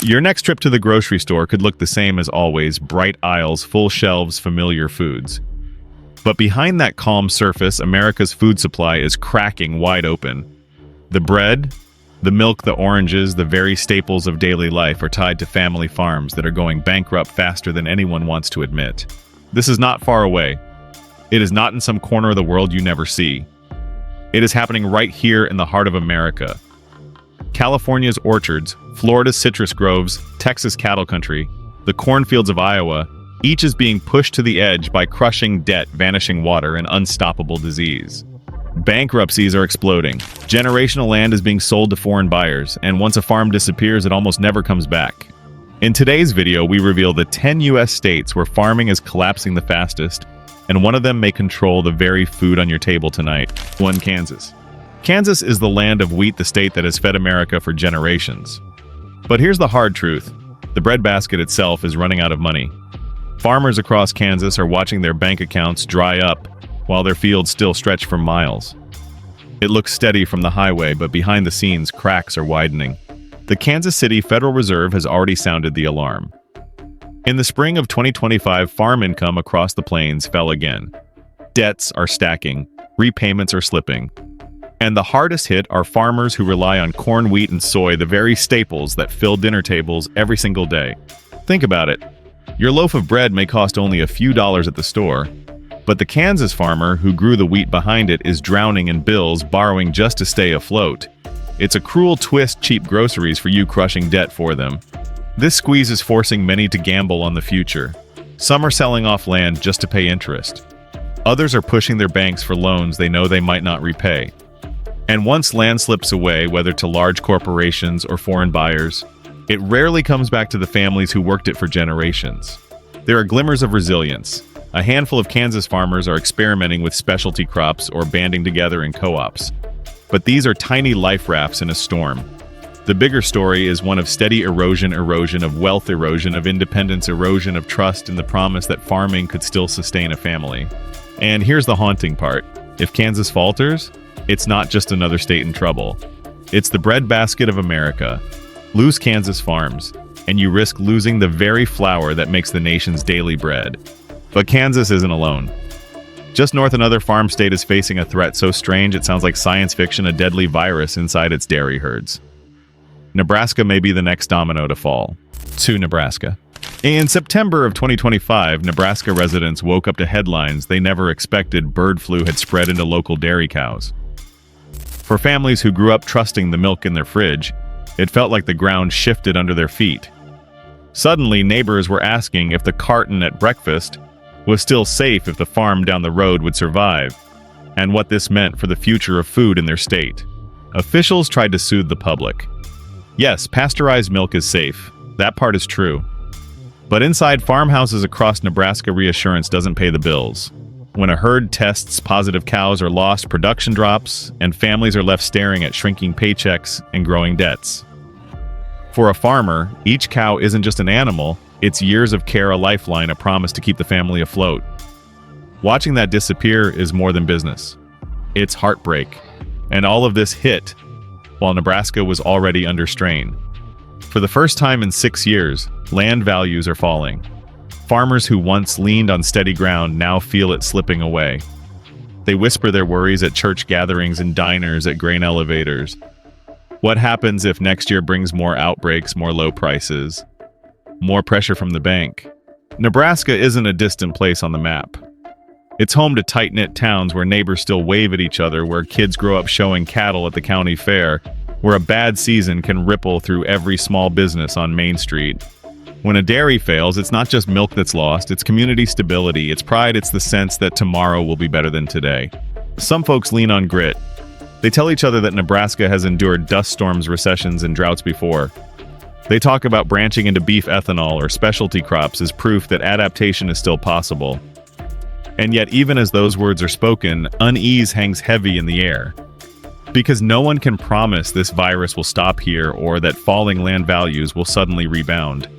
Your next trip to the grocery store could look the same as always, bright aisles, full shelves, familiar foods. But behind that calm surface, America's food supply is cracking wide open. The bread, the milk, the oranges, the very staples of daily life are tied to family farms that are going bankrupt faster than anyone wants to admit. This is not far away. It is not in some corner of the world you never see. It is happening right here in the heart of America. California's orchards, Florida's citrus groves, Texas cattle country, the cornfields of Iowa, each is being pushed to the edge by crushing debt, vanishing water, and unstoppable disease. Bankruptcies are exploding. Generational land is being sold to foreign buyers, and once a farm disappears, it almost never comes back. In today's video, we reveal the 10 U.S. states where farming is collapsing the fastest, and one of them may control the very food on your table tonight. 1. Kansas. Kansas is the land of wheat, the state that has fed America for generations. But here's the hard truth. The breadbasket itself is running out of money. Farmers across Kansas are watching their bank accounts dry up while their fields still stretch for miles. It looks steady from the highway, but behind the scenes, cracks are widening. The Kansas City Federal Reserve has already sounded the alarm. In the spring of 2025, farm income across the plains fell again. Debts are stacking, repayments are slipping. And the hardest hit are farmers who rely on corn, wheat, and soy, the very staples that fill dinner tables every single day. Think about it. Your loaf of bread may cost only a few dollars at the store, but the Kansas farmer who grew the wheat behind it is drowning in bills, borrowing just to stay afloat. It's a cruel twist, cheap groceries for you, crushing debt for them. This squeeze is forcing many to gamble on the future. Some are selling off land just to pay interest. Others are pushing their banks for loans they know they might not repay. And once land slips away, whether to large corporations or foreign buyers, it rarely comes back to the families who worked it for generations. There are glimmers of resilience. A handful of Kansas farmers are experimenting with specialty crops or banding together in co-ops. But these are tiny life rafts in a storm. The bigger story is one of steady erosion of wealth erosion, of independence erosion, of trust in the promise that farming could still sustain a family. And here's the haunting part. If Kansas falters, it's not just another state in trouble. It's the breadbasket of America. Lose Kansas farms, and you risk losing the very flour that makes the nation's daily bread. But Kansas isn't alone. Just north, another farm state is facing a threat so strange it sounds like science fiction, a deadly virus inside its dairy herds. Nebraska may be the next domino to fall. 2. Nebraska. In September of 2025, Nebraska residents woke up to headlines they never expected. Bird flu had spread into local dairy cows. For families who grew up trusting the milk in their fridge, it felt like the ground shifted under their feet. Suddenly, neighbors were asking if the carton at breakfast was still safe, if the farm down the road would survive, and what this meant for the future of food in their state. Officials tried to soothe the public. Yes, pasteurized milk is safe. That part is true. But inside farmhouses across Nebraska, reassurance doesn't pay the bills. When a herd tests positive, cows are lost, production drops, and families are left staring at shrinking paychecks and growing debts. For a farmer, each cow isn't just an animal, it's years of care, a lifeline, a promise to keep the family afloat. Watching that disappear is more than business. It's heartbreak. And all of this hit while Nebraska was already under strain. For the first time in 6 years, land values are falling. Farmers who once leaned on steady ground now feel it slipping away. They whisper their worries at church gatherings and diners, at grain elevators. What happens if next year brings more outbreaks, more low prices, more pressure from the bank? Nebraska isn't a distant place on the map. It's home to tight-knit towns where neighbors still wave at each other, where kids grow up showing cattle at the county fair, where a bad season can ripple through every small business on Main Street. When a dairy fails, it's not just milk that's lost, it's community stability, it's pride, it's the sense that tomorrow will be better than today. Some folks lean on grit. They tell each other that Nebraska has endured dust storms, recessions, and droughts before. They talk about branching into beef ethanol or specialty crops as proof that adaptation is still possible. And yet, even as those words are spoken, unease hangs heavy in the air. Because no one can promise this virus will stop here or that falling land values will suddenly rebound.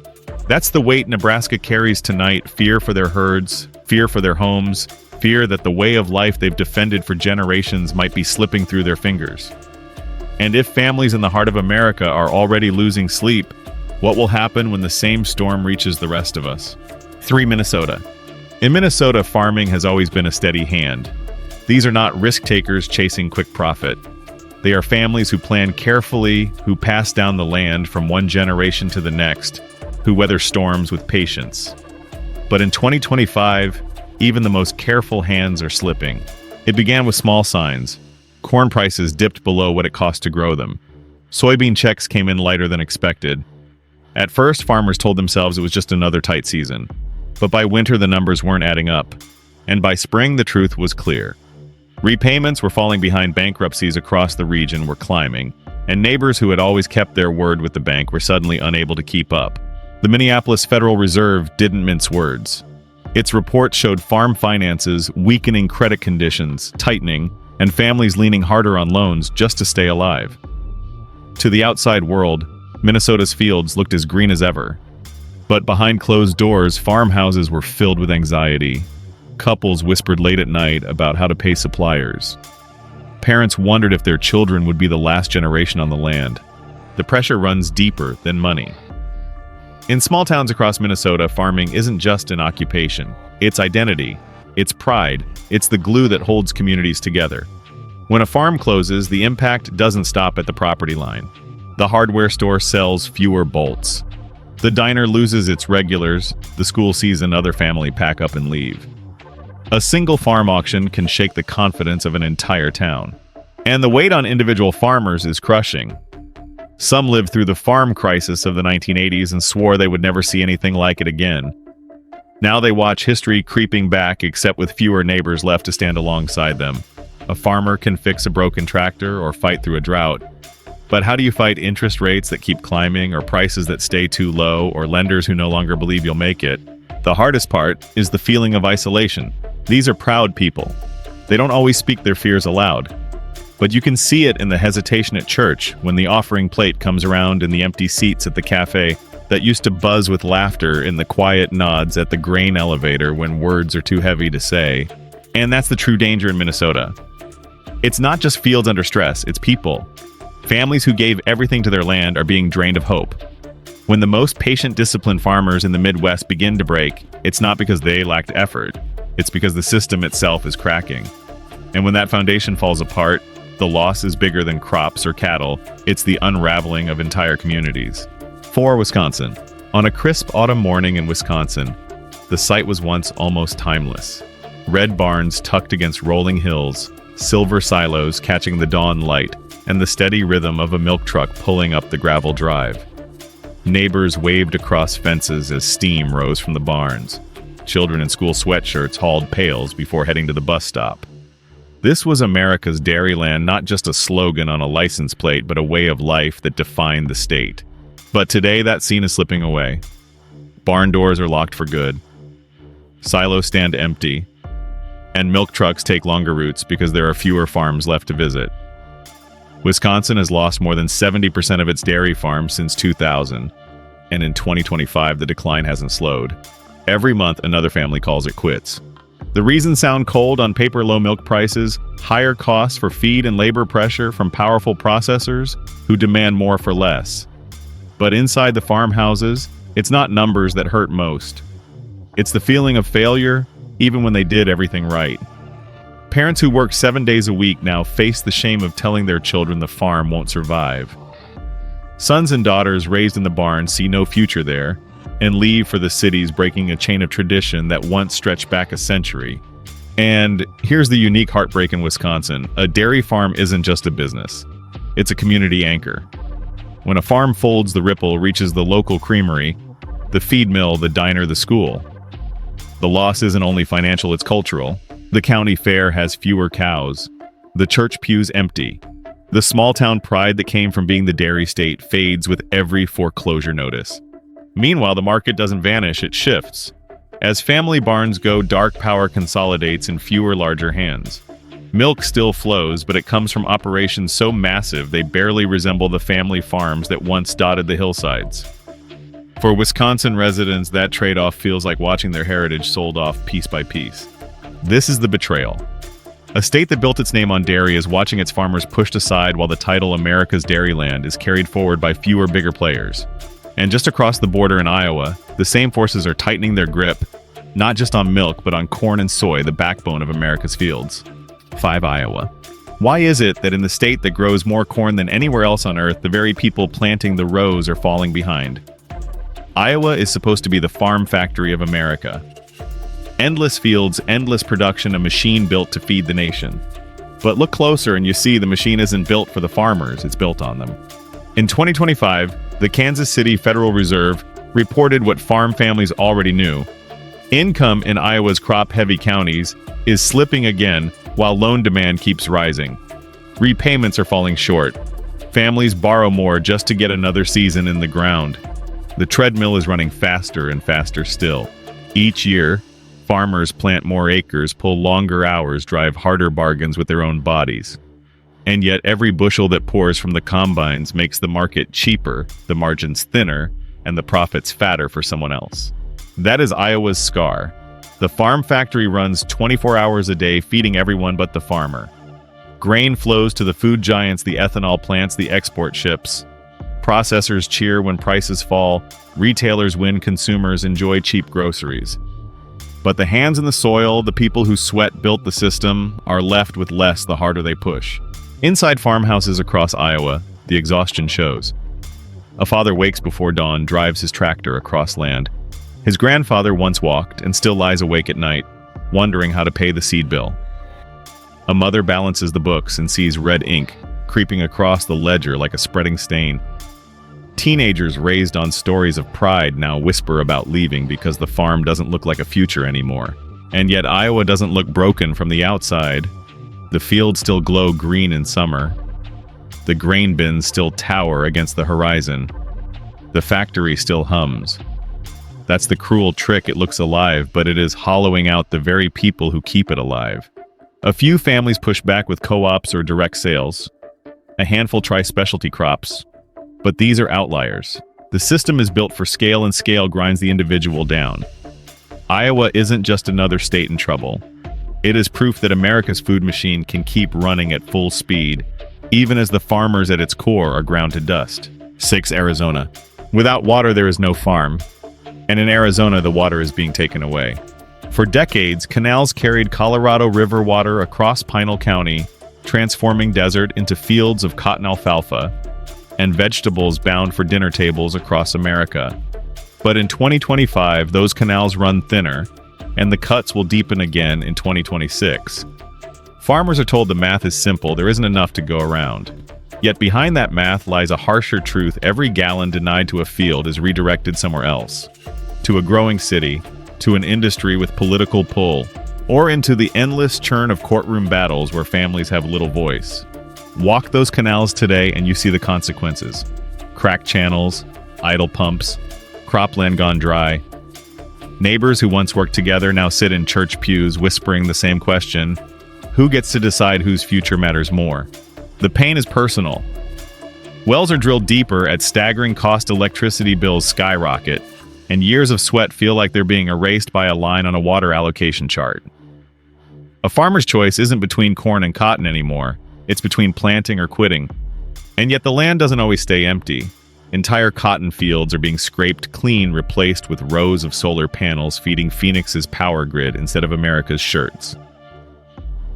That's the weight Nebraska carries tonight: fear for their herds, fear for their homes, fear that the way of life they've defended for generations might be slipping through their fingers. And if families in the heart of America are already losing sleep, What will happen when the same storm reaches the rest of us? 3. Minnesota. In Minnesota, farming has always been a steady hand. These are not risk-takers chasing quick profit. They are families who plan carefully, who pass down the land from one generation to the next, who weather storms with patience. But in 2025, even the most careful hands are slipping. It began with small signs. Corn prices dipped below what it cost to grow them. Soybean checks came in lighter than expected. At first, farmers told themselves it was just another tight season. But by winter, the numbers weren't adding up. And by spring, the truth was clear. Repayments were falling behind. Bankruptcies across the region were climbing, and neighbors who had always kept their word with the bank were suddenly unable to keep up. The Minneapolis Federal Reserve didn't mince words. Its report showed farm finances, weakening credit conditions, tightening, and families leaning harder on loans just to stay alive. To the outside world, Minnesota's fields looked as green as ever. But behind closed doors, farmhouses were filled with anxiety. Couples whispered late at night about how to pay suppliers. Parents wondered if their children would be the last generation on the land. The pressure runs deeper than money. In small towns across Minnesota, farming isn't just an occupation. It's identity. It's pride. It's the glue that holds communities together. When a farm closes, the impact doesn't stop at the property line. The hardware store sells fewer bolts. The diner loses its regulars. The school sees another family pack up and leave. A single farm auction can shake the confidence of an entire town. And the weight on individual farmers is crushing. Some lived through the farm crisis of the 1980s and swore they would never see anything like it again. Now they watch history creeping back, except with fewer neighbors left to stand alongside them. A farmer can fix a broken tractor or fight through a drought. But how do you fight interest rates that keep climbing, or prices that stay too low, or lenders who no longer believe you'll make it? The hardest part is the feeling of isolation. These are proud people. They don't always speak their fears aloud. But you can see it in the hesitation at church when the offering plate comes around, in the empty seats at the cafe that used to buzz with laughter, in the quiet nods at the grain elevator when words are too heavy to say. And that's the true danger in Minnesota. It's not just fields under stress, it's people. Families who gave everything to their land are being drained of hope. When the most patient, disciplined farmers in the Midwest begin to break, it's not because they lacked effort. It's because the system itself is cracking. And when that foundation falls apart, the loss is bigger than crops or cattle. It's the unraveling of entire communities. 4. Wisconsin. On a crisp autumn morning in Wisconsin, the site was once almost timeless. Red barns tucked against rolling hills, silver silos catching the dawn light, and the steady rhythm of a milk truck pulling up the gravel drive. Neighbors waved across fences as steam rose from the barns. Children in school sweatshirts hauled pails before heading to the bus stop. This was America's Dairyland, not just a slogan on a license plate, but a way of life that defined the state. But today, that scene is slipping away. Barn doors are locked for good. Silos stand empty. And milk trucks take longer routes because there are fewer farms left to visit. Wisconsin has lost more than 70% of its dairy farms since 2000. And in 2025, the decline hasn't slowed. Every month, another family calls it quits. The reasons sound cold. On paper: low milk prices, higher costs for feed and labor pressure from powerful processors who demand more for less. But inside the farmhouses, it's not numbers that hurt most. It's the feeling of failure, even when they did everything right. Parents who work 7 days a week now face the shame of telling their children the farm won't survive. Sons and daughters raised in the barn see no future there, and leave for the cities, breaking a chain of tradition that once stretched back a century. And here's the unique heartbreak in Wisconsin. A dairy farm isn't just a business. It's a community anchor. When a farm folds, the ripple reaches the local creamery, the feed mill, the diner, the school. The loss isn't only financial, it's cultural. The county fair has fewer cows. The church pews empty. The small-town pride that came from being the dairy state fades with every foreclosure notice. Meanwhile, the market doesn't vanish, it shifts. As family barns go, dark power consolidates in fewer, larger hands. Milk still flows, but it comes from operations so massive they barely resemble the family farms that once dotted the hillsides. For Wisconsin residents, that trade-off feels like watching their heritage sold off piece by piece. This is the betrayal. A state that built its name on dairy is watching its farmers pushed aside while the title America's Dairyland is carried forward by fewer, bigger players. And just across the border in Iowa, the same forces are tightening their grip, not just on milk, but on corn and soy, the backbone of America's fields. 5. Iowa. Why is it that in the state that grows more corn than anywhere else on earth, the very people planting the rows are falling behind? Iowa is supposed to be the farm factory of America. Endless fields, endless production, a machine built to feed the nation. But look closer and you see the machine isn't built for the farmers, it's built on them. In 2025, the Kansas City Federal Reserve reported what farm families already knew. Income in Iowa's crop-heavy counties is slipping again while loan demand keeps rising. Repayments are falling short. Families borrow more just to get another season in the ground. The treadmill is running faster and faster still. Each year, farmers plant more acres, pull longer hours, drive harder bargains with their own bodies. And yet every bushel that pours from the combines makes the market cheaper, the margins thinner, and the profits fatter for someone else. That is Iowa's scar. The farm factory runs 24 hours a day, feeding everyone but the farmer. Grain flows to the food giants, the ethanol plants, the export ships. Processors cheer when prices fall. Retailers win, consumers enjoy cheap groceries. But the hands in the soil, the people who sweat built the system, are left with less the harder they push. Inside farmhouses across Iowa, the exhaustion shows. A father wakes before dawn, drives his tractor across land. His grandfather once walked and still lies awake at night, wondering how to pay the seed bill. A mother balances the books and sees red ink creeping across the ledger like a spreading stain. Teenagers raised on stories of pride now whisper about leaving because the farm doesn't look like a future anymore. And yet Iowa doesn't look broken from the outside. The fields still glow green in summer. The grain bins still tower against the horizon. The factory still hums. That's the cruel trick. It looks alive, but it is hollowing out the very people who keep it alive. A few families push back with co-ops or direct sales. A handful try specialty crops. But these are outliers. The system is built for scale, and scale grinds the individual down. Iowa isn't just another state in trouble. It is proof that America's food machine can keep running at full speed, even as the farmers at its core are ground to dust. 6. Arizona. Without water, there is no farm. And in Arizona, the water is being taken away. For decades, canals carried Colorado River water across Pinal County, transforming desert into fields of cotton alfalfa and vegetables bound for dinner tables across America. But in 2025, those canals run thinner, and the cuts will deepen again in 2026. Farmers are told the math is simple, there isn't enough to go around. Yet behind that math lies a harsher truth: every gallon denied to a field is redirected somewhere else. To a growing city, to an industry with political pull, or into the endless churn of courtroom battles where families have little voice. Walk those canals today and you see the consequences. Cracked channels, idle pumps, cropland gone dry. Neighbors who once worked together now sit in church pews whispering the same question: who gets to decide whose future matters more? The pain is personal. Wells are drilled deeper at staggering cost, electricity bills skyrocket, and years of sweat feel like they're being erased by a line on a water allocation chart. A farmer's choice isn't between corn and cotton anymore, it's between planting or quitting. And yet the land doesn't always stay empty. Entire cotton fields are being scraped clean, replaced with rows of solar panels feeding Phoenix's power grid instead of America's shirts.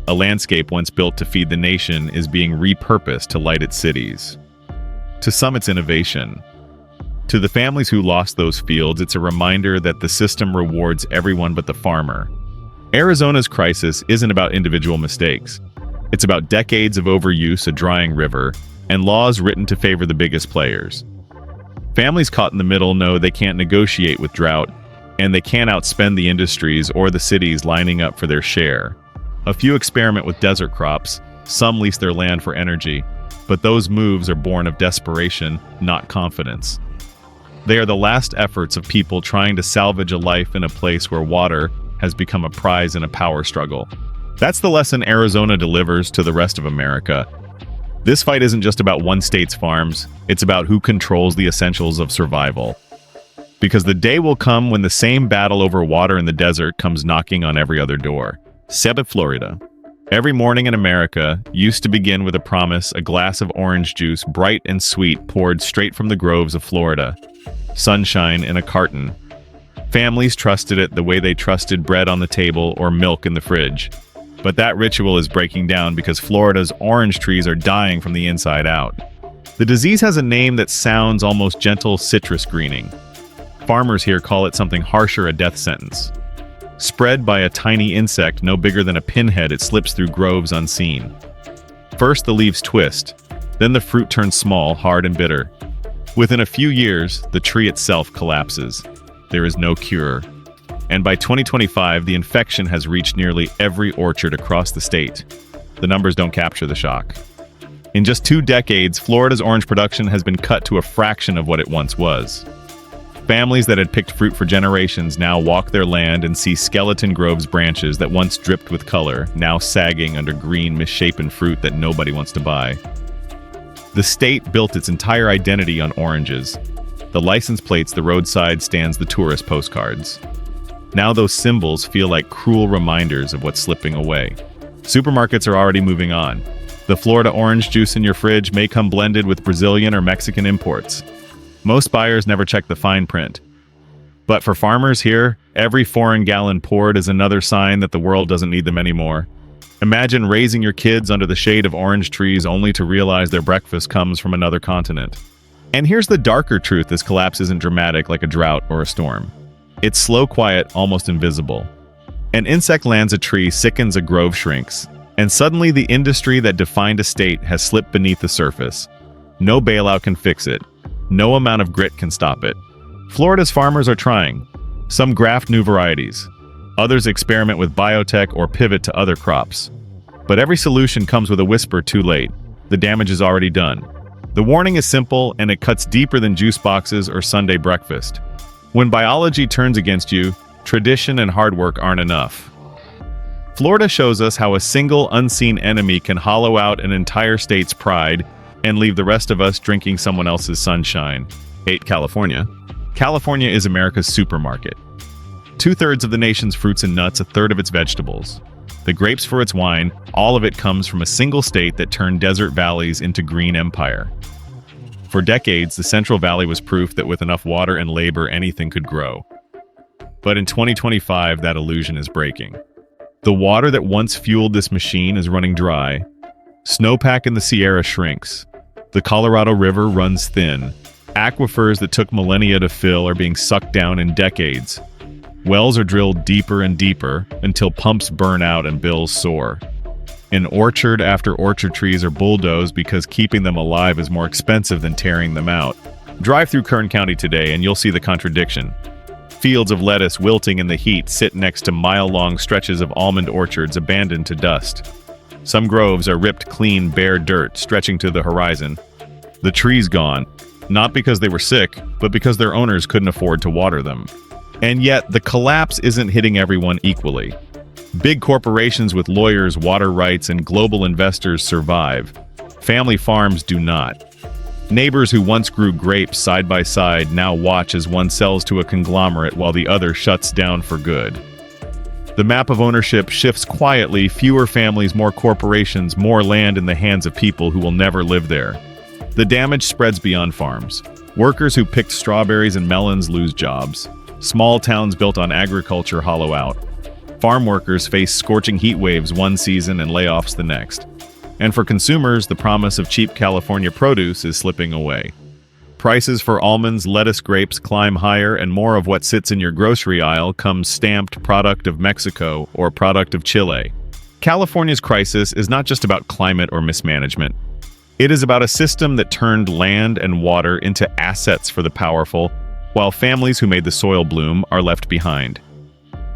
A landscape once built to feed the nation is being repurposed to light its cities. To some, it's innovation. To the families who lost those fields, it's a reminder that the system rewards everyone but the farmer. Arizona's crisis isn't about individual mistakes. It's about decades of overuse, a drying river, and laws written to favor the biggest players. Families caught in the middle know they can't negotiate with drought, and they can't outspend the industries or the cities lining up for their share. A few experiment with desert crops, some lease their land for energy, but those moves are born of desperation, not confidence. They are the last efforts of people trying to salvage a life in a place where water has become a prize in a power struggle. That's the lesson Arizona delivers to the rest of America. This fight isn't just about one state's farms, it's about who controls the essentials of survival. Because the day will come when the same battle over water in the desert comes knocking on every other door. 7. Florida. Every morning in America used to begin with a promise: a glass of orange juice, bright and sweet, poured straight from the groves of Florida. sunshine in a carton. Families trusted it the way they trusted bread on the table or milk in the fridge. But that ritual is breaking down because Florida's orange trees are dying from the inside out. The disease has a name that sounds almost gentle: citrus greening. Farmers here call it something harsher: a death sentence. Spread by a tiny insect no bigger than a pinhead, it slips through groves unseen. First the leaves twist, then the fruit turns small, hard and bitter. Within a few years, the tree itself collapses. There is no cure. And by 2025, the infection has reached nearly every orchard across the state. The numbers don't capture the shock. In just 2 decades, Florida's orange production has been cut to a fraction of what it once was. Families that had picked fruit for generations now walk their land and see skeleton groves branches that once dripped with color, now sagging under green, misshapen fruit that nobody wants to buy. The state built its entire identity on oranges. The license plates, the roadside stands, the tourist postcards. Now those symbols feel like cruel reminders of what's slipping away. Supermarkets are already moving on. The Florida orange juice in your fridge may come blended with Brazilian or Mexican imports. Most buyers never check the fine print. But for farmers here, every foreign gallon poured is another sign that the world doesn't need them anymore. Imagine raising your kids under the shade of orange trees only to realize their breakfast comes from another continent. And here's the darker truth: this collapse isn't dramatic like a drought or a storm. It's slow, quiet, almost invisible. An insect lands a tree, sickens, a grove shrinks, and suddenly the industry that defined a state has slipped beneath the surface. No bailout can fix it. No amount of grit can stop it. Florida's farmers are trying. Some graft new varieties. Others experiment with biotech or pivot to other crops. But every solution comes with a whisper: too late. The damage is already done. The warning is simple, and it cuts deeper than juice boxes or Sunday breakfast. When biology turns against you, tradition and hard work aren't enough. Florida shows us how a single unseen enemy can hollow out an entire state's pride and leave the rest of us drinking someone else's sunshine. 8. California. California is America's supermarket. 2/3 of the nation's fruits and nuts, 1/3 of its vegetables. The grapes for its wine, all of it comes from a single state that turned desert valleys into green empire. For decades, the Central Valley was proof that with enough water and labor, anything could grow. But in 2025, that illusion is breaking. The water that once fueled this machine is running dry. Snowpack in the Sierra shrinks. The Colorado River runs thin. Aquifers that took millennia to fill are being sucked down in decades. Wells are drilled deeper and deeper until pumps burn out and bills soar. And orchard after orchard trees are bulldozed because keeping them alive is more expensive than tearing them out. Drive through Kern County today and you'll see the contradiction. Fields of lettuce wilting in the heat sit next to mile-long stretches of almond orchards abandoned to dust. Some groves are ripped clean, bare dirt stretching to the horizon. The trees gone, not because they were sick, but because their owners couldn't afford to water them. And yet, the collapse isn't hitting everyone equally. Big corporations with lawyers, water rights, and global investors survive. Family farms do not. Neighbors who once grew grapes side by side now watch as one sells to a conglomerate while the other shuts down for good. The map of ownership shifts quietly: fewer families, more corporations, more land in the hands of people who will never live there. The damage spreads beyond farms. Workers who picked strawberries and melons lose jobs. Small towns built on agriculture hollow out. Farm workers face scorching heat waves one season and layoffs the next. And for consumers, the promise of cheap California produce is slipping away. Prices for almonds, lettuce, grapes climb higher, and more of what sits in your grocery aisle comes stamped product of Mexico or product of Chile. California's crisis is not just about climate or mismanagement. It is about a system that turned land and water into assets for the powerful, while families who made the soil bloom are left behind.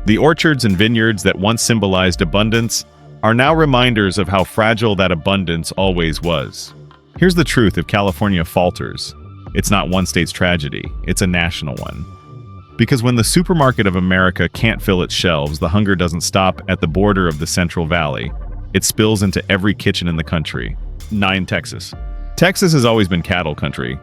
The orchards and vineyards that once symbolized abundance are now reminders of how fragile that abundance always was. Here's the truth: if California falters, it's not one state's tragedy, it's a national one. Because when the supermarket of America can't fill its shelves, the hunger doesn't stop at the border of the Central Valley. It spills into every kitchen in the country. 9. Texas. Texas has always been cattle country.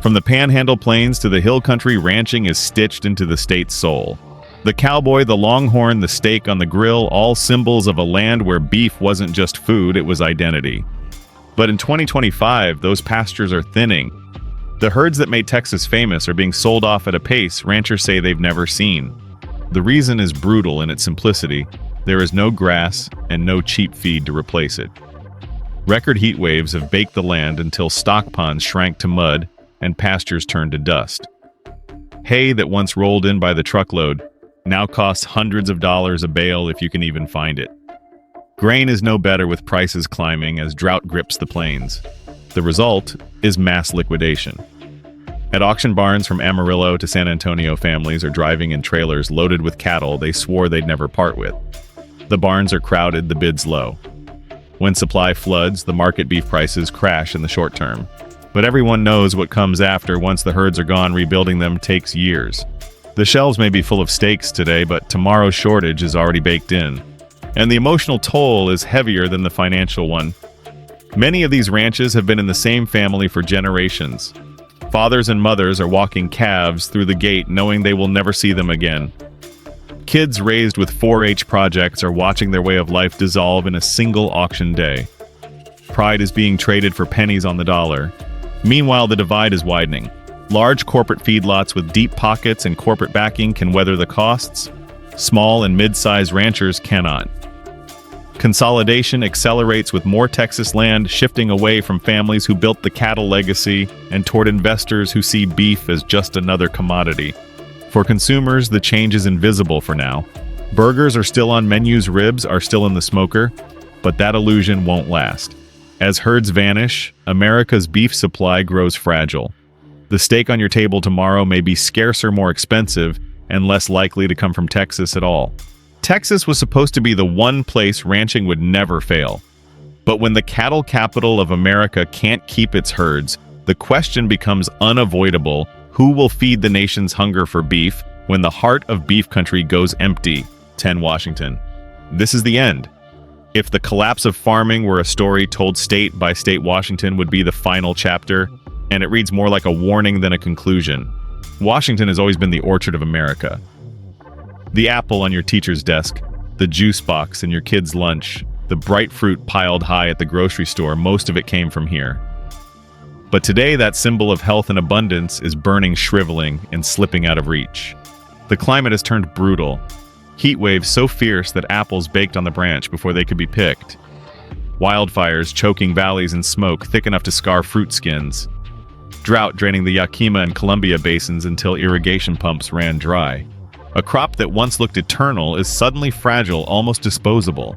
From the Panhandle Plains to the hill country, ranching is stitched into the state's soul. The cowboy, the longhorn, the steak on the grill, all symbols of a land where beef wasn't just food, it was identity. But in 2025, those pastures are thinning. The herds that made Texas famous are being sold off at a pace ranchers say they've never seen. The reason is brutal in its simplicity. There is no grass and no cheap feed to replace it. Record heat waves have baked the land until stock ponds shrank to mud and pastures turned to dust. Hay that once rolled in by the truckload now costs hundreds of dollars a bale if you can even find it. Grain is no better with prices climbing as drought grips the plains. The result is mass liquidation. At auction barns from Amarillo to San Antonio, families are driving in trailers loaded with cattle they swore they'd never part with. The barns are crowded, the bids low. When supply floods, the market beef prices crash in the short term. But everyone knows what comes after. Once the herds are gone, rebuilding them takes years. The shelves may be full of steaks today, but tomorrow's shortage is already baked in. And the emotional toll is heavier than the financial one. Many of these ranches have been in the same family for generations. Fathers and mothers are walking calves through the gate knowing they will never see them again. Kids raised with 4-H projects are watching their way of life dissolve in a single auction day. Pride is being traded for pennies on the dollar. Meanwhile, the divide is widening. Large corporate feedlots with deep pockets and corporate backing can weather the costs. Small and mid-sized ranchers cannot. Consolidation accelerates with more Texas land shifting away from families who built the cattle legacy and toward investors who see beef as just another commodity. For consumers, the change is invisible for now. Burgers are still on menus, ribs are still in the smoker, but that illusion won't last. As herds vanish, America's beef supply grows fragile. The steak on your table tomorrow may be scarcer, more expensive, and less likely to come from Texas at all. Texas was supposed to be the one place ranching would never fail. But when the cattle capital of America can't keep its herds, the question becomes unavoidable: who will feed the nation's hunger for beef when the heart of beef country goes empty? 10 Washington. This is the end. If the collapse of farming were a story told state by state, Washington would be the final chapter, and it reads more like a warning than a conclusion. Washington has always been the orchard of America. The apple on your teacher's desk, the juice box in your kid's lunch, the bright fruit piled high at the grocery store, most of it came from here. But today, that symbol of health and abundance is burning, shriveling, and slipping out of reach. The climate has turned brutal. Heat waves so fierce that apples baked on the branch before they could be picked. Wildfires choking valleys in smoke thick enough to scar fruit skins. Drought draining the Yakima and Columbia basins until irrigation pumps ran dry. A crop that once looked eternal is suddenly fragile, almost disposable.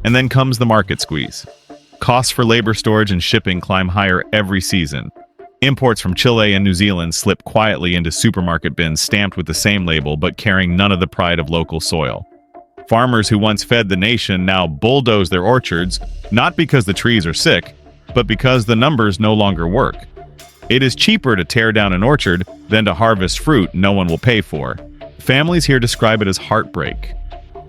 And then comes the market squeeze. Costs for labor, storage, and shipping climb higher every season. Imports from Chile and New Zealand slip quietly into supermarket bins stamped with the same label but carrying none of the pride of local soil. Farmers who once fed the nation now bulldoze their orchards, not because the trees are sick, but because the numbers no longer work. It is cheaper to tear down an orchard than to harvest fruit no one will pay for. Families here describe it as heartbreak.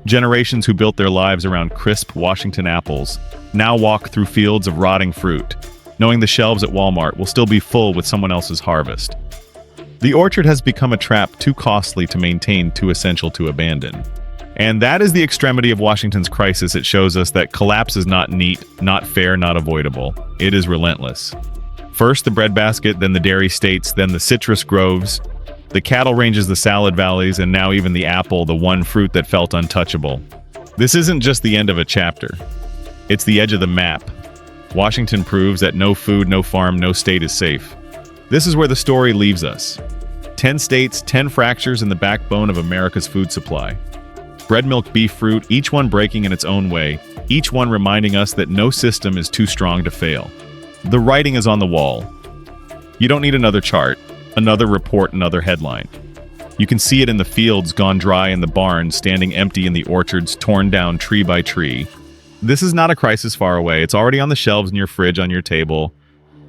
Generations who built their lives around crisp Washington apples now walk through fields of rotting fruit, knowing the shelves at Walmart will still be full with someone else's harvest. The orchard has become a trap too costly to maintain, too essential to abandon. And that is the extremity of Washington's crisis. It shows us that collapse is not neat, not fair, not avoidable. It is relentless. First the breadbasket, then the dairy states, then the citrus groves, the cattle ranges, the salad valleys, and now even the apple, the one fruit that felt untouchable. This isn't just the end of a chapter. It's the edge of the map. Washington proves that no food, no farm, no state is safe. This is where the story leaves us. 10 states, 10 fractures in the backbone of America's food supply. Bread, milk, beef, fruit, each one breaking in its own way, each one reminding us that no system is too strong to fail. The writing is on the wall. You don't need another chart, another report, another headline. You can see it in the fields gone dry, in the barns standing empty, in the orchards torn down tree by tree. This is not a crisis far away. It's already on the shelves in your fridge, on your table,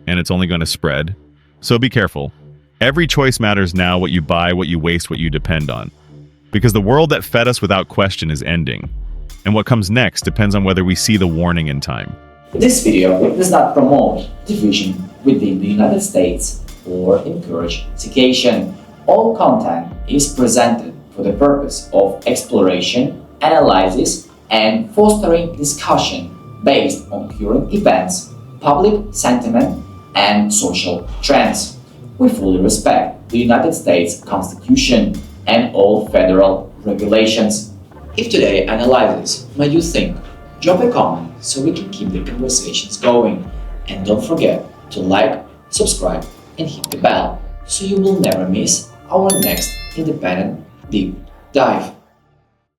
and it's only going to spread. So be careful. Every choice matters now: what you buy, what you waste, what you depend on. Because the world that fed us without question is ending. And what comes next depends on whether we see the warning in time. This video does not promote division within the United States or encourage segregation. All content is presented for the purpose of exploration, analysis, and fostering discussion based on current events, public sentiment, and social trends. We fully respect the United States Constitution and all federal regulations. If today's analysis made you think, drop a comment so we can keep the conversations going. And don't forget to like, subscribe, and hit the bell so you will never miss our next independent deep dive.